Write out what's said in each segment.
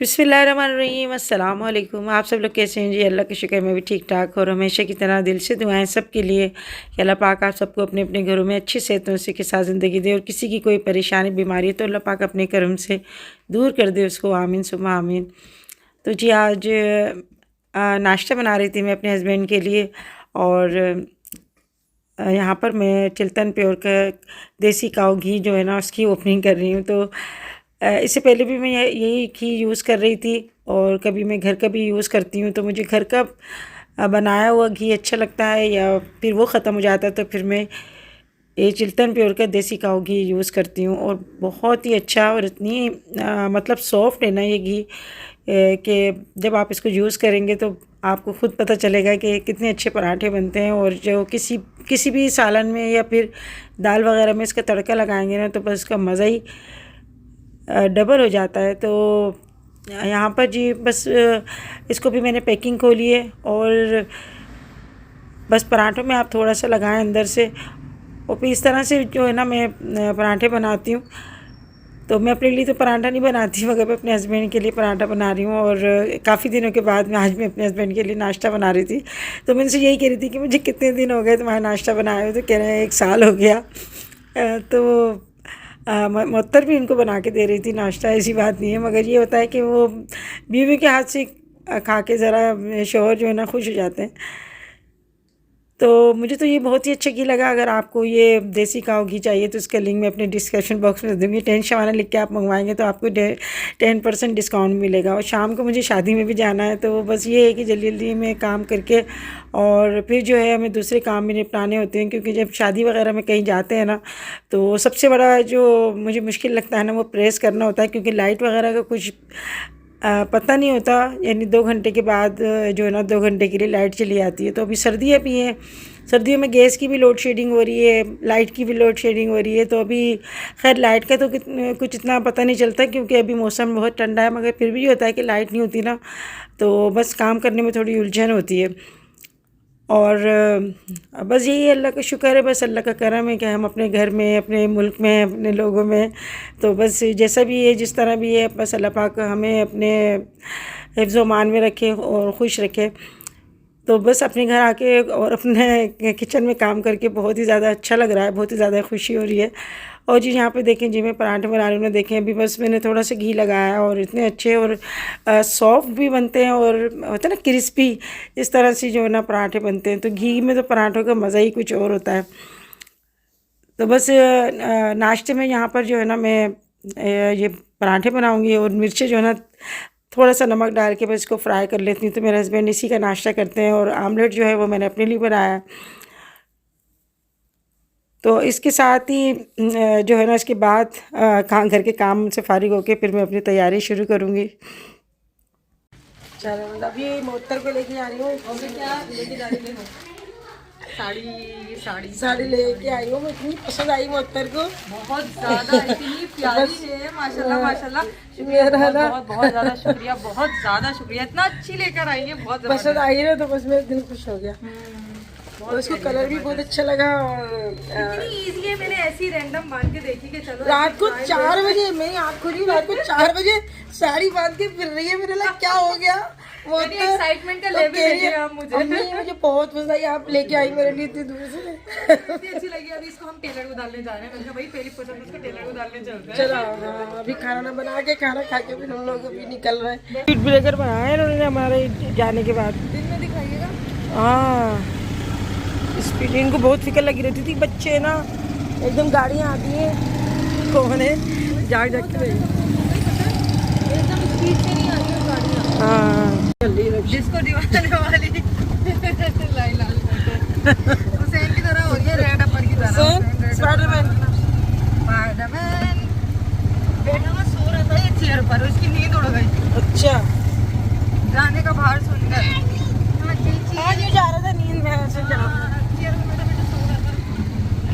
बिस्मिल्लाहिर्रहमानिर्रहीम अस्सलाम वालेकुम। आप सब लोग कैसे हैं जी? अल्लाह के शुक्र मैं भी ठीक ठाक और हमेशा की तरह दिल से दुआएं सबके लिए कि अल्लाह पाक आप सबको अपने अपने घरों में अच्छी सेहतों से के साथ ज़िंदगी दे और किसी की कोई परेशानी बीमारी है तो अल्लाह पाक अपने करम से दूर कर दे उसको, आमीन सुम्मा आमीन। तो जी आज नाश्ता बना रही थी मैं अपने हस्बैंड के लिए और यहाँ पर मैं चिल्तन प्योर का देसी काऊ घी जो है ना उसकी ओपनिंग कर रही हूँ। तो इससे पहले भी मैं यही घी यूज़ कर रही थी और कभी मैं घर का भी यूज़ करती हूँ। तो मुझे घर का बनाया हुआ घी अच्छा लगता है या फिर वो ख़त्म हो जाता है तो फिर मैं ये चिल्तन प्योर का देसी काऊ घी यूज़ करती हूँ और बहुत ही अच्छा और इतनी मतलब सॉफ्ट है ना ये घी कि जब आप इसको यूज़ करेंगे तो आपको ख़ुद पता चलेगा कि कितने अच्छे पराठे बनते हैं। और जो किसी भी सालन में या फिर दाल वगैरह में इसका तड़का लगाएंगे ना तो बस इसका मज़ा ही डबल हो जाता है। तो यहाँ पर जी बस इसको भी मैंने पैकिंग खोली है और बस पराठों में आप थोड़ा सा लगाएं अंदर से और फिर इस तरह से जो है ना मैं पराठे बनाती हूँ। तो मैं अपने लिए तो पराठा नहीं बनाती मगर मैं अपने हस्बैंड के लिए पराठा बना रही हूँ और काफ़ी दिनों के बाद मैं आज मैं अपने हस्बैंड के लिए नाश्ता बना रही थी। तो मैं उनसे यही कह रही थी कि मुझे कितने दिन हो गए तुम्हारा नाश्ता बनाए हुए? तो कह रहे हैं 1 साल हो गया। तो मुअत्तर भी इनको बना के दे रही थी नाश्ता, ऐसी बात नहीं है मगर ये होता है कि वो बीवी के हाथ से खा के ज़रा शौहर जो है ना खुश हो जाते हैं। तो मुझे तो ये बहुत ही अच्छा घी लगा। अगर आपको ये देसी काऊ घी चाहिए तो इसका लिंक मैं अपने डिस्क्रिप्शन बॉक्स में दे दूँगी। 10 शबाना लिख के आप मंगवाएंगे तो आपको 10% डिस्काउंट मिलेगा। और शाम को मुझे शादी में भी जाना है तो बस ये है कि जल्दी जल्दी में काम करके और फिर जो है हमें दूसरे काम भी निपटाने होते हैं क्योंकि जब शादी वगैरह में कहीं जाते हैं ना तो सबसे बड़ा जो मुझे मुश्किल लगता है ना वो प्रेस करना होता है क्योंकि लाइट वगैरह का कुछ पता नहीं होता। यानी 2 घंटे के बाद जो है ना 2 घंटे के लिए लाइट चली आती है। तो अभी सर्दियाँ भी हैं, सर्दियों में गैस की भी लोड शेडिंग हो रही है, लाइट की भी लोड शेडिंग हो रही है। तो अभी खैर लाइट का तो कुछ इतना पता नहीं चलता क्योंकि अभी मौसम बहुत ठंडा है मगर फिर भी ये होता है कि लाइट नहीं होती ना तो बस काम करने में थोड़ी उलझन होती है। और बस यही अल्लाह का शुक्र है, बस अल्लाह का करम है कि हम अपने घर में, अपने मुल्क में, अपने लोगों में तो बस जैसा भी है जिस तरह भी है बस अल्लाह पाक हमें अपने हिफ्ज़ मान में रखे और खुश रखे। तो बस अपने घर आके और अपने किचन में काम करके बहुत ही ज़्यादा अच्छा लग रहा है, बहुत ही ज़्यादा खुशी हो रही है। और जी यहाँ पे देखें जी मैं पराठे बना रही हूँ, देखें अभी बस मैंने थोड़ा सा घी लगाया और इतने अच्छे और सॉफ्ट भी बनते हैं और होता है ना क्रिस्पी, इस तरह से जो है ना पराठे बनते हैं। तो घी में तो पराठों का मज़ा ही कुछ और होता है। तो बस नाश्ते में यहाँ पर जो है ना मैं ये पराठे बनाऊँगी और मिर्चें जो है ना थोड़ा सा नमक डाल के बस इसको फ्राई कर लेती हूँ। तो मेरे हस्बैंड इसी का नाश्ता करते हैं और आमलेट जो है वो मैंने अपने लिए बनाया है। तो इसके साथ ही जो है ना इसके बाद घर के काम से फारिग होके फिर मैं अपनी तैयारी शुरू करूँगी। चलो अभी मुअत्तर को लेके आ रही हूँ। क्या लेके जा रही हूँ? साड़ी लेके आई हूँ। मैं इतनी पसंद आई मुअत्तर को, बहुत ज्यादा, इतनी प्यारी है माशाल्लाह माशाल्लाह। शुक्रिया, बहुत ज्यादा शुक्रिया, बहुत ज्यादा शुक्रिया, इतना अच्छी लेकर आई है, बहुत पसंद आई ना तो बस मेरा दिल खुश हो गया। और उसको कलर भी बहुत अच्छा लगा और इतनी इजी है। मैंने ऐसी रैंडम बांध के देखी कि चलो रात को 4 बजे मेरी आँख खुली, रात को 4 बजे साड़ी बांध के फिर रही है। मेरे लिए क्या हो गया? वो एक्साइटमेंट का लेवल देखिए आप मुझे। मुझे बहुत पसंद आई, आप लेके आई मेरे लिए इतनी दूर से। इतनी अच्छी लगी। अभी इसको हम टेलर को डालने जा रहे हैं। मैंने कहा भाई पहली पसंद उसको टेलर को डालने चलते हैं। चलो अभी खाना बना के खाना खा के फिर हम लोग अभी निकल रहे हैं। स्पीड ब्रेकर बनाए उन्होंने हमारे जाने के बाद। दिन में दिखाइएगा। हाँ स्पीड, इनको बहुत फिक्र लगी रहती थी। बच्चे ना एकदम गाड़ियाँ आती हैं कौन है जाग जाग के एकदम स्पीड से नहीं आती है गाड़ियाँ। हाँ जल्दी जिसको दीवाने वाली लाई लाल हुसैन की तरह हो रही है, रेड अपर की तरह। स्पाइडरमैन बेटा मैं सो रहा था एक चेयर पर, उसकी नींद उड़ गई। अच्छा गाने का बाहर सुनकर आज ये जा रहा था नींद में ऐसे जा चेयर में मेरा बेटा सो रहा था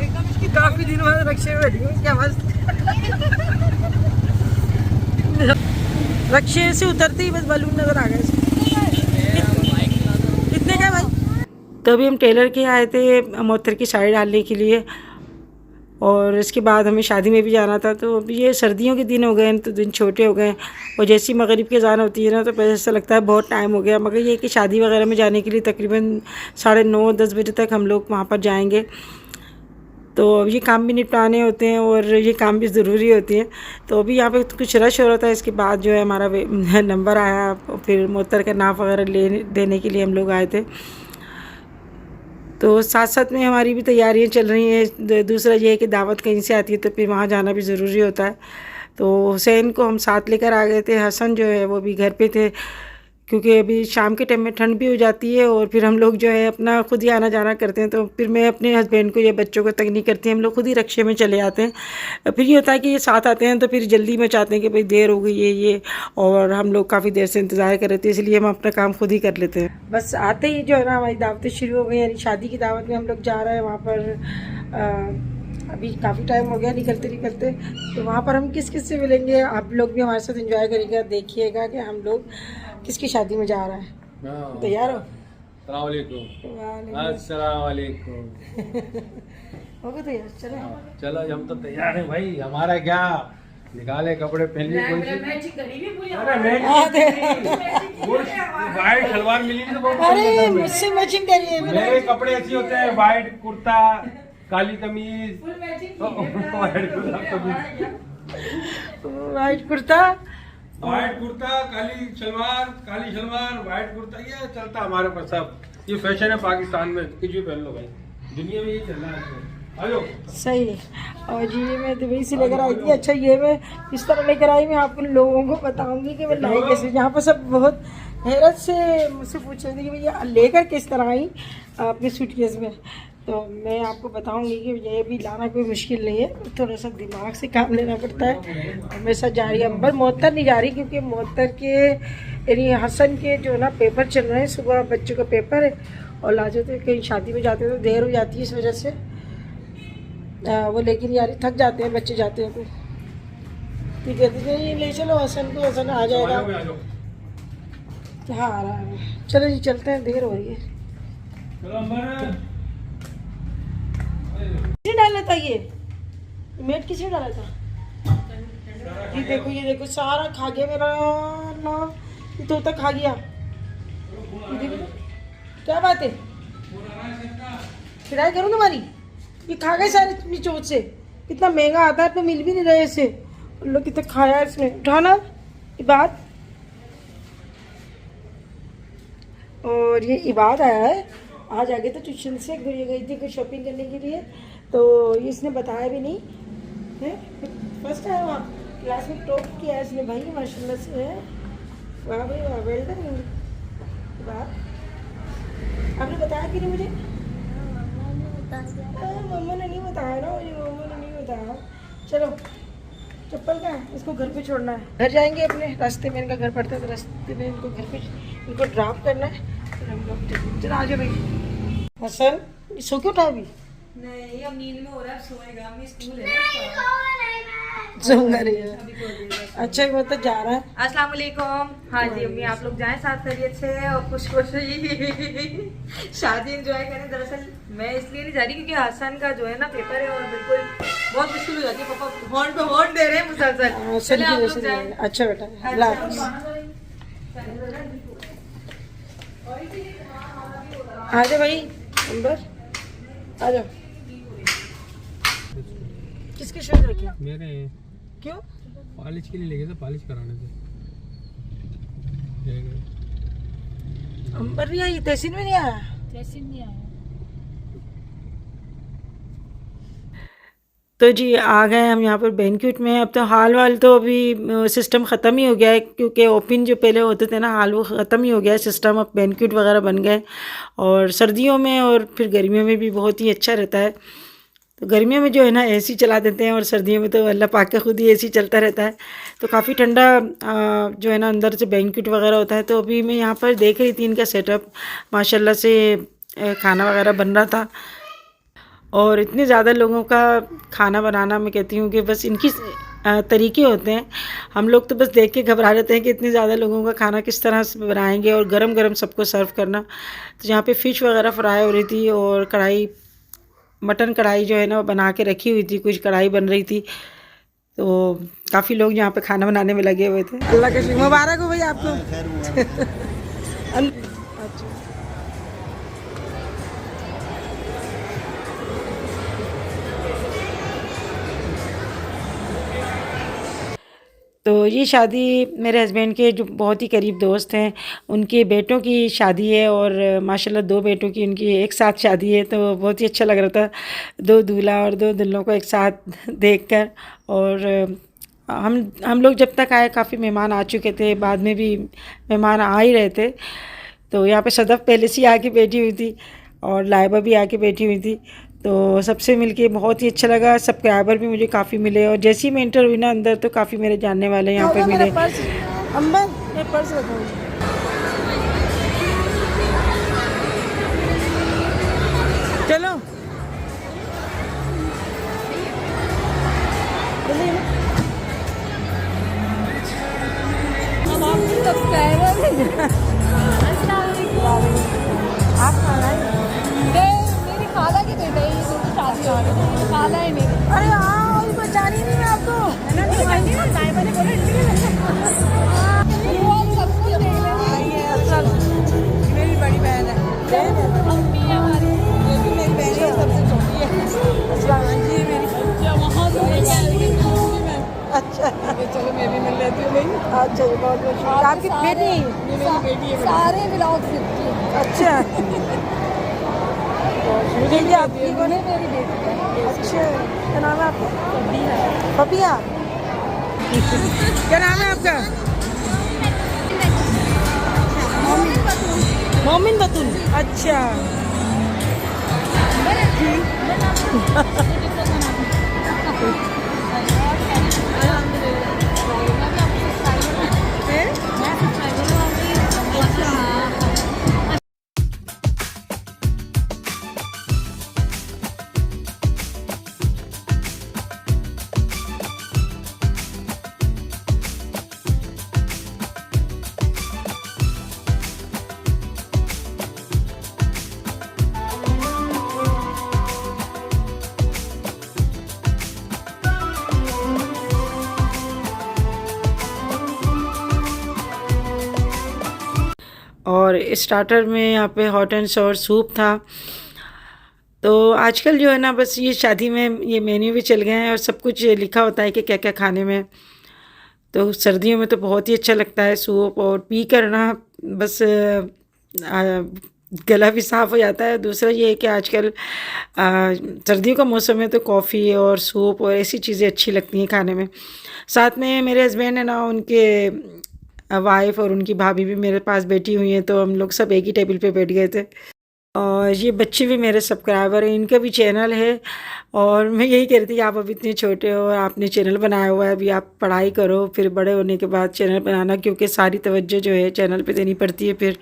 एकदम। इसकी काफी दिन बाद रक्षे में बैठी हूँ। क्या मस्त रक्षे से उतरते ही बस बलून नजर आ गए। कितने का भाई? तो अभी हम टेलर के आए थे मुअत्तर की साड़ी डालने के लिए और इसके बाद हमें शादी में भी जाना था। तो अब ये सर्दियों के दिन हो गए हैं तो दिन छोटे हो गए, और जैसी मगरिब की अज़ान होती है ना तो पहले ऐसा लगता है बहुत टाइम हो गया, मगर ये कि शादी वगैरह में जाने के लिए तकरीबन 9:30-10 बजे तक हम लोग वहाँ पर जाएंगे। तो अब ये काम भी निपटाने होते हैं और ये काम भी ज़रूरी होती है। तो अभी यहाँ पे कुछ रश हो रहा था, इसके बाद जो है हमारा नंबर आया, फिर मोहतर का नाप वगैरह देने के लिए हम लोग आए थे। तो साथ साथ में हमारी भी तैयारियां चल रही हैं। दूसरा ये है कि दावत कहीं से आती है तो फिर वहाँ जाना भी ज़रूरी होता है। तो हुसैन को हम साथ लेकर आ गए थे, हसन जो है वो भी घर पे थे, क्योंकि अभी शाम के टाइम में ठंड भी हो जाती है और फिर हम लोग जो है अपना खुद ही आना जाना करते हैं। तो फिर मैं अपने हस्बैंड को या बच्चों को तंग नहीं करती, हम लोग खुद ही रिक्शे में चले आते हैं। फिर ये होता है कि ये साथ आते हैं तो फिर जल्दी में चाहते हैं कि भाई देर हो गई है ये, और हम लोग काफ़ी देर से इंतज़ार कर रहे थे, इसलिए हम अपना काम खुद ही कर लेते हैं। बस आते ही जो है ना हमारी दावतें शुरू हो गई, यानी शादी की दावत में हम लोग जा रहे हैं वहाँ पर। अभी काफ़ी टाइम हो गया निकलते निकलते, तो वहाँ पर हम किस किस से मिलेंगे, आप लोग भी हमारे साथ एंजॉय करिएगा, देखिएगा कि हम लोग किसकी शादी में जा रहा है। तैयार हो? अस्सलाम वालेकुम। हो गए तैयार? चलो चलो हम तो तैयार हैं भाई, हमारा क्या निकाले कपड़े पहनने वाइट सलवार मिली तो बहुत। अरे मुझसे मैचिंग करिए। मेरे कपड़े ऐसे होते हैं, वाइट कुर्ता, काली कमीज, वाइट कुर्ता, काली सलवार, वाइट कुर्ता, ये चलता हमारे पास सब। ये फैशन है पाकिस्तान में, कुछ भी पहन लो भाई, दुनिया में ये चल रहा है। हेलो सही है। और जी ये मैं दुबई से लेकर आई थी। अच्छा ये मैं इस तरह लेकर आई, मैं आपको लोगों को बताऊंगी कि मैं लाई कैसे। यहाँ पर सब बहुत हैरत से मुझसे पूछ रहे थे कि भैया लेकर किस तरह आई अपने सूटकेस में। तो मैं आपको बताऊंगी कि ये भी लाना कोई मुश्किल नहीं है, थोड़ा सा दिमाग से काम लेना पड़ता है। हमेशा जा रही है अंबर, मोहतर नहीं जा रही क्योंकि मोहतर के यानी हसन के जो ना पेपर चल रहे हैं, सुबह बच्चों का पेपर है और लाजो तो कहीं शादी में जाते हैं तो देर हो जाती है, इस वजह से वो लेकिन यार थक जाते हैं बच्चे जाते हैं तो ठीक है। ये ले चलो हसन को, हसन आ जाएगा। हाँ आ रहा है, चलो जी चलते हैं, देर हो रही है। किसने डाला था ये मेट, किसने डाला था? ये देखो सारा खा गया मेरा ना, तोता खा गया। ये देखो क्या बात है, फिराई करूँ तुम्हारी? ये खा गए सारे निचोड़ से, कितना महंगा आता है, तो मिल भी नहीं रहे इसे। लोग कितना खाया इसने, उठाना इबाद। और ये इबाद आया है आज, आगे तो ट्यूशन से गुड़िया गई थी कुछ शॉपिंग करने के लिए, तो इसने बताया भी नहीं है। फर्स्ट टाइम वहाँ क्लास में टॉप किया है इसने भाई, माशाल्लाह से है। वाह भाई वाह, वेल डन। वाह, आपने बताया कि नहीं मुझे? मम्मा ने नहीं बताया ना मुझे, मम्मा ने नहीं बताया। चलो चप्पल का है, इसको घर पे छोड़ना है, घर जाएंगे अपने रास्ते में, इनका घर पड़ता है तो रास्ते में इनको घर पे इनको ड्रॉप करना है, फिर हम लोग चलो आ जाओ भाई। हसन सो क्यों उठा अभी? नहीं अब नींद में हो रहा है, सोएगा। अम्मी स्कूल है सोंगा रही है। अच्छा वो तो जा रहा है। अस्सलाम वालेकुम। हाँ जी अम्मी, आप लोग जाएं साथ खैरियत से और खुश शादी एंजॉय करें। दरअसल मैं इसलिए नहीं जा रही क्योंकि हसन का जो है ना पेपर है और बिल्कुल बहुत मुश्किल हो जाती है, पापा हॉर्न पे हॉर्न दे रहे हैं मुसलसल। चले आप लोग जाएं। अच्छा बेटा, अल्लाह हाफिज़। आ जाओ भाई अंबर, आ जाओ। किसके शूज रखे? मेरे क्यों? पॉलिश के लिए लेके, तो पॉलिश कराने थे। अंबर नहीं आई, तहसीन में नहीं आया। तो जी आ गए हम यहाँ पर बैंक्वेट में। अब तो हाल वाल तो अभी सिस्टम ख़त्म ही हो गया है, क्योंकि ओपन जो पहले होते थे ना हाल, वो ख़त्म ही हो गया है सिस्टम। अब बैंक्वेट वगैरह बन गए, और सर्दियों में और फिर गर्मियों में भी बहुत ही अच्छा रहता है। तो गर्मियों में जो है ना एसी चला देते हैं, और सर्दियों में तो अल्लाह पाक का खुद ही एसी चलता रहता है, तो काफ़ी ठंडा जो है ना अंदर से बैंक्वेट वगैरह होता है। तो अभी मैं यहाँ पर देख रही थी इनका सेटअप, माशाल्लाह से खाना वगैरह बन रहा था, और इतने ज़्यादा लोगों का खाना बनाना, मैं कहती हूँ कि बस इनकी तरीके होते हैं। हम लोग तो बस देख के घबरा जाते हैं कि इतने ज़्यादा लोगों का खाना किस तरह से बनाएंगे, और गरम गरम सबको सर्व करना। तो यहाँ पे फ़िश वगैरह फ्राई हो रही थी, और कढ़ाई मटन कढ़ाई जो है ना वो बना के रखी हुई थी, कुछ कढ़ाई बन रही थी, तो काफ़ी लोग यहाँ पे खाना बनाने में लगे हुए थे। अल्लाह का शुक्र, मुबारक हो भाई आपको। अच्छा। तो ये शादी मेरे हस्बैंड के जो बहुत ही करीब दोस्त हैं उनके बेटों की शादी है, और माशाल्लाह 2 बेटों की उनकी एक साथ शादी है, तो बहुत ही अच्छा लग रहा था 2 दूल्हा और 2 दुल्हनों को एक साथ देखकर। और हम लोग जब तक आए काफ़ी मेहमान आ चुके थे, बाद में भी मेहमान आ ही रहे थे। तो यहाँ पे सदफ़ पहले से ही आके बैठी हुई थी और लाइबा भी आके बैठी हुई थी, तो सबसे मिलके बहुत ही अच्छा लगा। सब्सक्राइबर भी मुझे काफ़ी मिले, और जैसे ही मैं एंटर हुई ना अंदर तो काफ़ी मेरे जानने वाले यहाँ पे मिले। पर्स चलो आप खाना है? मेरी खाला की बेटा है, ये तो शादी हो रही है, खाला है मेरी। अरे हाँ, अभी पहचानी नहीं मैं आपको। वो आप सब कुछ देख लेना। मेरी बड़ी बहन है, अम्मी है हमारी। ये भी मेरी बहन है, सबसे छोटी है। अच्छा हाँ जी, मेरी वहाँ से अच्छा चलो मैं भी मिल लेती हूँ भाई। अच्छा बहुत बहुत शुक्रिया। आपकी बेटी? ये मेरी बेटी है। सारे ब्लॉग देखती है। अच्छा मुझे भी आपकी को नहीं। मेरी बेटी है। अच्छा क्या नाम है आपका? पपिया। क्या नाम है आपका? मोमिन बतूल। अच्छा और स्टार्टर में यहाँ पे हॉट एंड सोर सूप था। तो आजकल जो है ना बस ये शादी में ये मेन्यू भी चल गए हैं और सब कुछ लिखा होता है कि क्या क्या खाने में। तो सर्दियों में तो बहुत ही अच्छा लगता है सूप, और पी कर ना बस गला भी साफ़ हो जाता है। दूसरा ये है कि आजकल सर्दियों का मौसम है तो कॉफ़ी और सूप और ऐसी चीज़ें अच्छी लगती हैं खाने में। साथ में मेरे हस्बैंड है ना, उनके वाइफ और उनकी भाभी भी मेरे पास बैठी हुई हैं, तो हम लोग सब एक ही टेबल पे बैठ गए थे। और ये बच्चे भी मेरे सब्सक्राइबर हैं, इनका भी चैनल है। और मैं यही कह रही थी कि आप अभी इतने छोटे हो और आपने चैनल बनाया हुआ है, अभी आप पढ़ाई करो, फिर बड़े होने के बाद चैनल बनाना, क्योंकि सारी तवज्जो जो है चैनल पे देनी पड़ती है फिर।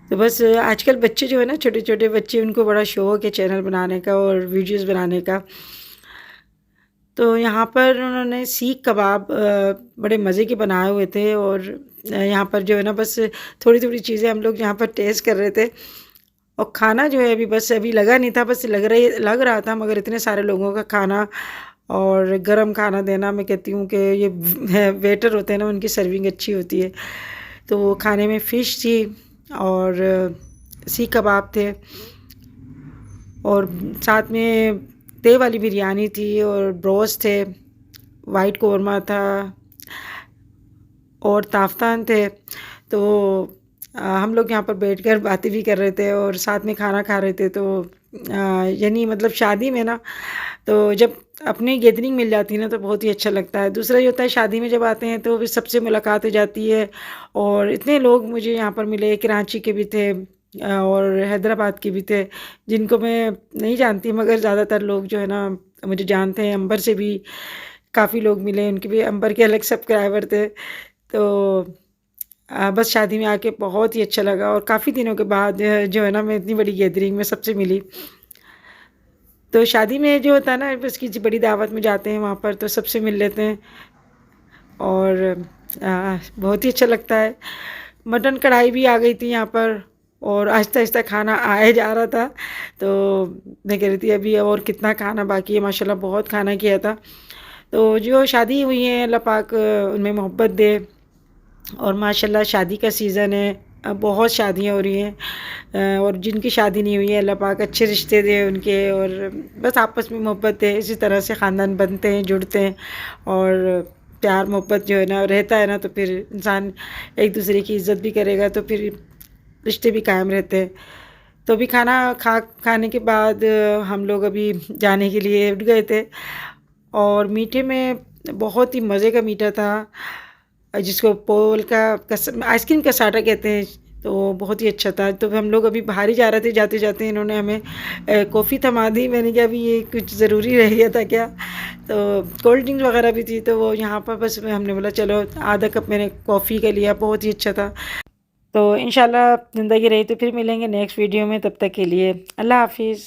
तो बस आजकल बच्चे जो है ना, छोटे छोटे बच्चे, उनको बड़ा शौक है चैनल बनाने का और वीडियोस बनाने का। तो यहाँ पर उन्होंने सीख कबाब बड़े मज़े के बनाए हुए थे, और यहाँ पर जो है ना बस थोड़ी थोड़ी चीज़ें हम लोग यहाँ पर टेस्ट कर रहे थे। और खाना जो है अभी बस अभी लगा नहीं था, बस लग रहा था, मगर इतने सारे लोगों का खाना और गरम खाना देना, मैं कहती हूँ कि ये वेटर होते हैं ना, उनकी सर्विंग अच्छी होती है। तो खाने में फ़िश थी और सीख कबाब थे, और साथ में तय वाली बिरयानी थी और ब्रोस्ट थे, वाइट कौरमा था और ताफ्तान थे। तो हम लोग यहाँ पर बैठकर बातें भी कर रहे थे और साथ में खाना खा रहे थे। तो यानी मतलब शादी में ना, तो जब अपनी गैदरिंग मिल जाती है ना तो बहुत ही अच्छा लगता है। दूसरा ये होता है शादी में जब आते हैं तो फिर सबसे मुलाकात हो जाती है, और इतने लोग मुझे यहाँ पर मिले, कराची के भी थे और हैदराबाद के भी थे, जिनको मैं नहीं जानती, मगर ज़्यादातर लोग जो है ना मुझे जानते हैं। अंबर से भी काफ़ी लोग मिले, उनके भी अंबर के अलग सब्सक्राइबर थे। तो बस शादी में आके बहुत ही अच्छा लगा, और काफ़ी दिनों के बाद जो है ना मैं इतनी बड़ी गैदरिंग में सबसे मिली। तो शादी में जो होता है ना, बस किसी बड़ी दावत में जाते हैं वहाँ पर तो सबसे मिल लेते हैं, और बहुत ही अच्छा लगता है। मटन कढ़ाई भी आ गई थी यहाँ पर, और आहिस्ता आहिस्ता खाना आए जा रहा था। तो मैं कह रही थी अभी और कितना खाना बाकी है, माशाल्लाह बहुत खाना किया था। तो जो शादी हुई है अल्लाह पाक उनमें मोहब्बत दे, और माशाल्लाह शादी का सीज़न है, अब बहुत शादियाँ हो रही हैं, और जिनकी शादी नहीं हुई है अल्लाह पाक अच्छे रिश्ते दे उनके, और बस आपस में मोहब्बत है, इसी तरह से ख़ानदान बनते हैं, जुड़ते हैं, और प्यार मोहब्बत जो है ना रहता है ना, तो फिर इंसान एक दूसरे की इज़्ज़त भी करेगा, तो फिर रिश्ते भी कायम रहते हैं। तो अभी खाने के बाद हम लोग अभी जाने के लिए उठ गए थे, और मीठे में बहुत ही मज़े का मीठा था, जिसको पोल का आइसक्रीम कसाटा कहते हैं, तो बहुत ही अच्छा था। तो हम लोग अभी बाहर ही जा रहे थे, जाते जाते इन्होंने हमें कॉफ़ी थमा दी। मैंने कहा अभी ये कुछ ज़रूरी रह गया था क्या, तो कोल्ड ड्रिंक्स वगैरह भी थी, तो वो यहाँ पर बस हमने बोला चलो आधा कप मैंने कॉफ़ी का लिया, बहुत ही अच्छा था। तो इंशाल्लाह ज़िंदगी रही तो फिर मिलेंगे नेक्स्ट वीडियो में, तब तक के लिए अल्लाह हाफिज़।